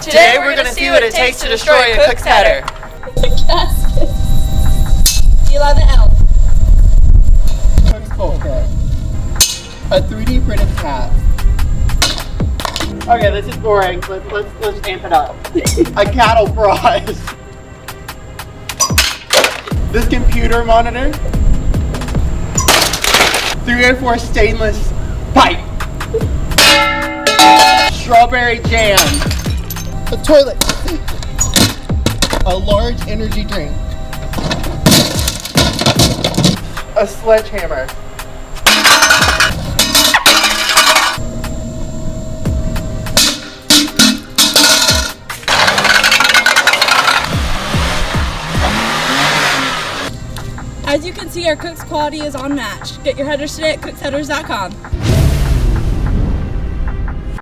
Today we're going to see what it takes to destroy a Cook's header. Gasket. Eli the elf. Cook's bolt kit. A 3D printed cat. Okay, this is boring. Let's amp it up. A cattle prize. This computer monitor. 304 stainless pipe. Strawberry jam. A toilet. A large energy drink. A sledgehammer. As you can see, our Cook's quality is unmatched. Get your headers today at cooksheaders.com.